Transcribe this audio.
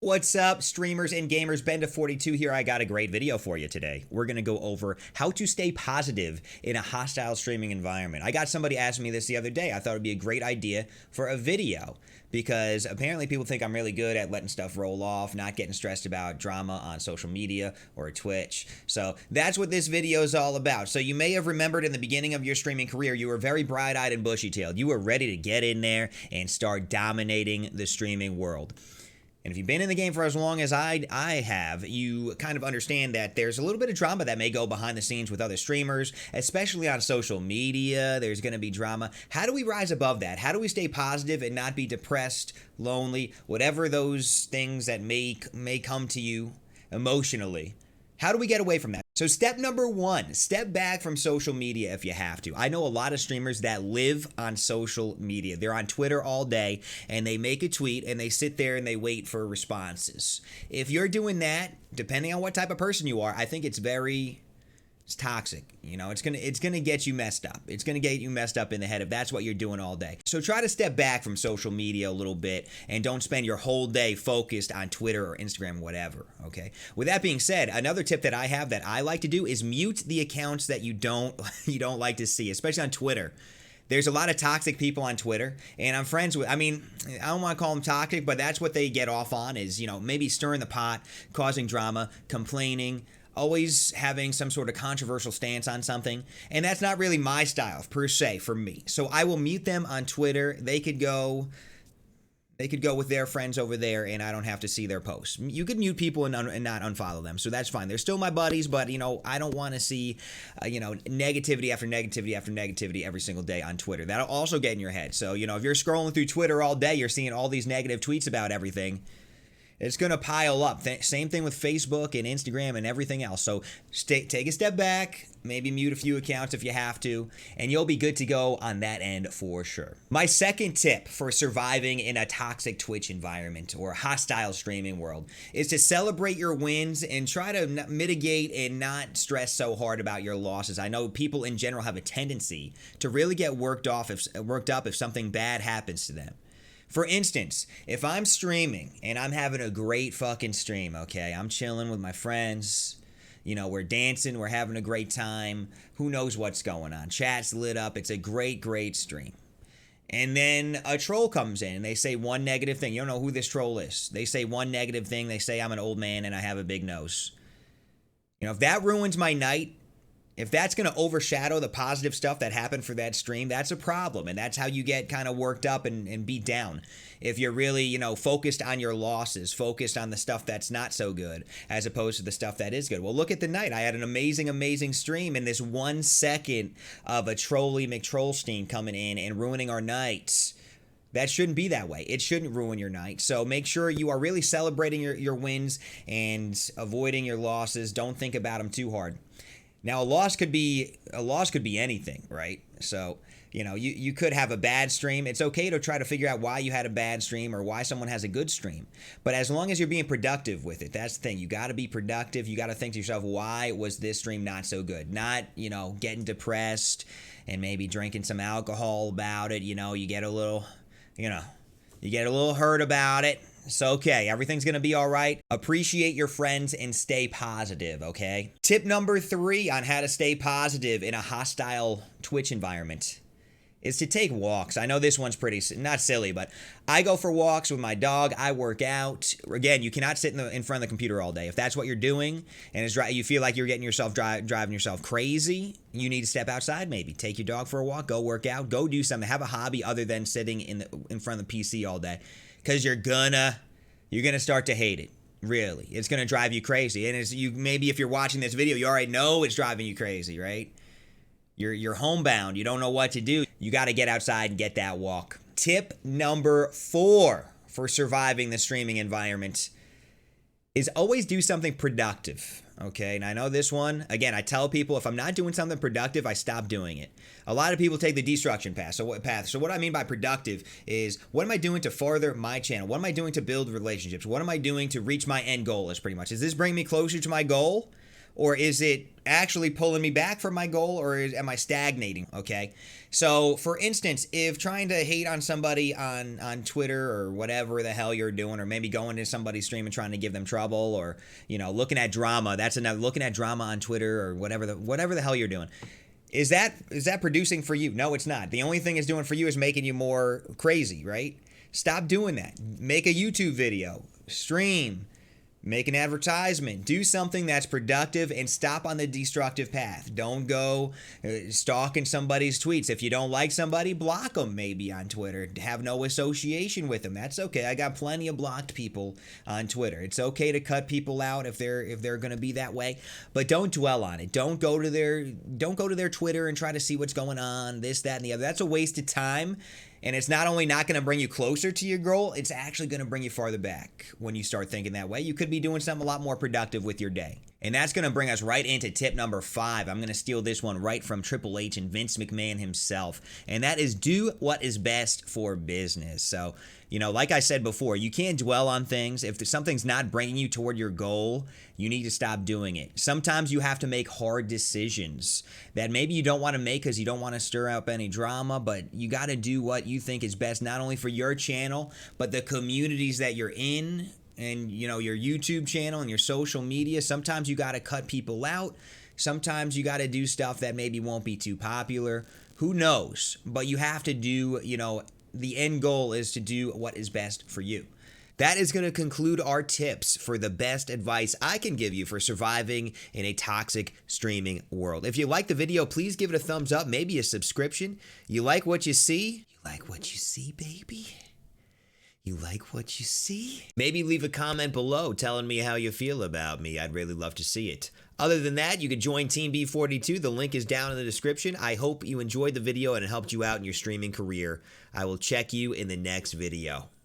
What's up, streamers and gamers? Benda42 here. I got a great video for you today. We're going to go over how to stay positive in a hostile streaming environment. I got somebody asking me this the other day. I thought it would be a great idea for a video because apparently people think I'm really good at letting stuff roll off, not getting stressed about drama on social media or Twitch. So that's what this video is all about. So you may have remembered in the beginning of your streaming career, you were very bright-eyed and bushy-tailed. You were ready to get in there and start dominating the streaming world. And if you've been in the game for as long as I have, you kind of understand that there's a little bit of drama that may go behind the scenes with other streamers, especially on social media. There's going to be drama. How do we rise above that? How do we stay positive and not be depressed, lonely, whatever those things that may come to you emotionally? How do we get away from that? So step number one, step back from social media if you have to. I know a lot of streamers that live on social media. They're on Twitter all day and they make a tweet and they sit there and they wait for responses. If you're doing that, depending on what type of person you are, I think it's toxic. You know, it's gonna get you messed up. It's gonna get you messed up in the head if that's what you're doing all day. So try to step back from social media a little bit and don't spend your whole day focused on Twitter or Instagram, whatever. Okay. With that being said, another tip that I have that I like to do is mute the accounts that you don't like to see, especially on Twitter. There's a lot of toxic people on Twitter, and I'm friends with, I don't want to call them toxic, but that's what they get off on is, maybe stirring the pot, causing drama, complaining, always having some sort of controversial stance on something. And that's not really my style, per se, for me. So I will mute them on Twitter. They could go with their friends over there and I don't have to see their posts. You could mute people and not unfollow them, so that's fine. They're still my buddies, but I don't want to see negativity after negativity after negativity every single day on Twitter. That'll also get in your head. So if you're scrolling through Twitter all day, you're seeing all these negative tweets about everything. It's going to pile up. Same thing with Facebook and Instagram and everything else. So take a step back, maybe mute a few accounts if you have to, and you'll be good to go on that end for sure. My second tip for surviving in a toxic Twitch environment or hostile streaming world is to celebrate your wins and try to mitigate and not stress so hard about your losses. I know people in general have a tendency to really get worked up if something bad happens to them. For instance, if I'm streaming and I'm having a great fucking stream, okay, I'm chilling with my friends, we're dancing, we're having a great time, who knows what's going on, chat's lit up, it's a great, great stream. And then a troll comes in and they say one negative thing. You don't know who this troll is. They say one negative thing, they say I'm an old man and I have a big nose. If that ruins my night, if that's going to overshadow the positive stuff that happened for that stream, that's a problem. And that's how you get kind of worked up and beat down. If you're really, focused on your losses, focused on the stuff that's not so good, as opposed to the stuff that is good. Well, look at the night. I had an amazing, amazing stream, and this 1 second of a Trolly McTrollstein coming in and ruining our nights. That shouldn't be that way. It shouldn't ruin your night. So make sure you are really celebrating your wins and avoiding your losses. Don't think about them too hard. Now, a loss could be anything, right? So, you could have a bad stream. It's okay to try to figure out why you had a bad stream or why someone has a good stream. But as long as you're being productive with it, that's the thing. You got to be productive. You got to think to yourself, why was this stream not so good? Not, getting depressed and maybe drinking some alcohol about it. You get a little, hurt about it. It's okay. Everything's going to be all right. Appreciate your friends and stay positive, okay? Tip number 3 on how to stay positive in a hostile Twitch environment is to take walks. I know this one's not silly, but I go for walks with my dog. I work out. Again, you cannot sit in front of the computer all day. If that's what you're doing and you feel like you're getting yourself driving yourself crazy, you need to step outside maybe. Take your dog for a walk. Go work out. Go do something. Have a hobby other than sitting in front of the PC all day. Because you're gonna start to hate it. Really. It's gonna drive you crazy. And maybe if you're watching this video, you already know it's driving you crazy, right? You're homebound. You don't know what to do. You got to get outside and get that walk. Tip number 4 for surviving the streaming environment is always do something productive. Okay, and I know this one, again, I tell people if I'm not doing something productive, I stop doing it. A lot of people take the destruction path. So what I mean by productive is, what am I doing to further my channel? What am I doing to build relationships? What am I doing to reach my end goal is pretty much. Is this bringing me closer to my goal? or is it actually pulling me back from my goal, or am I stagnating? Okay. So, for instance, if trying to hate on somebody on Twitter or whatever the hell you're doing, or maybe going to somebody's stream and trying to give them trouble, or looking at drama, that's another, looking at drama on Twitter or whatever the hell you're doing. Is that producing for you? No, it's not. The only thing it's doing for you is making you more crazy, right? Stop doing that. Make a YouTube video, stream, make an advertisement, do something that's productive, and stop on the destructive path. Don't go stalking somebody's tweets. If you don't like somebody, block them maybe on Twitter. Have no association with them. That's okay. I got plenty of blocked people on Twitter. It's okay to cut people out if they're going to be that way, but don't dwell on it. Don't go to their Twitter and try to see what's going on, this, that, and the other. That's a waste of time. And it's not only not going to bring you closer to your goal, it's actually going to bring you farther back when you start thinking that way. You could be doing something a lot more productive with your day. And that's going to bring us right into tip number 5. I'm going to steal this one right from Triple H and Vince McMahon himself. And that is do what is best for business. So, like I said before, you can't dwell on things. If something's not bringing you toward your goal, you need to stop doing it. Sometimes you have to make hard decisions that maybe you don't want to make because you don't want to stir up any drama, but you got to do what you think is best, not only for your channel, but the communities that you're in, and your YouTube channel and your social media. Sometimes you got to cut people out. Sometimes you got to do stuff that maybe won't be too popular. Who knows? But you have to do, the end goal is to do what is best for you. That is going to conclude our tips for the best advice I can give you for surviving in a toxic streaming world. If you like the video, please give it a thumbs up, maybe a subscription. You like what you see? You like what you see, baby? You like what you see? Maybe leave a comment below telling me how you feel about me. I'd really love to see it. Other than that, you can join Team B42. The link is down in the description. I hope you enjoyed the video and it helped you out in your streaming career. I will check you in the next video.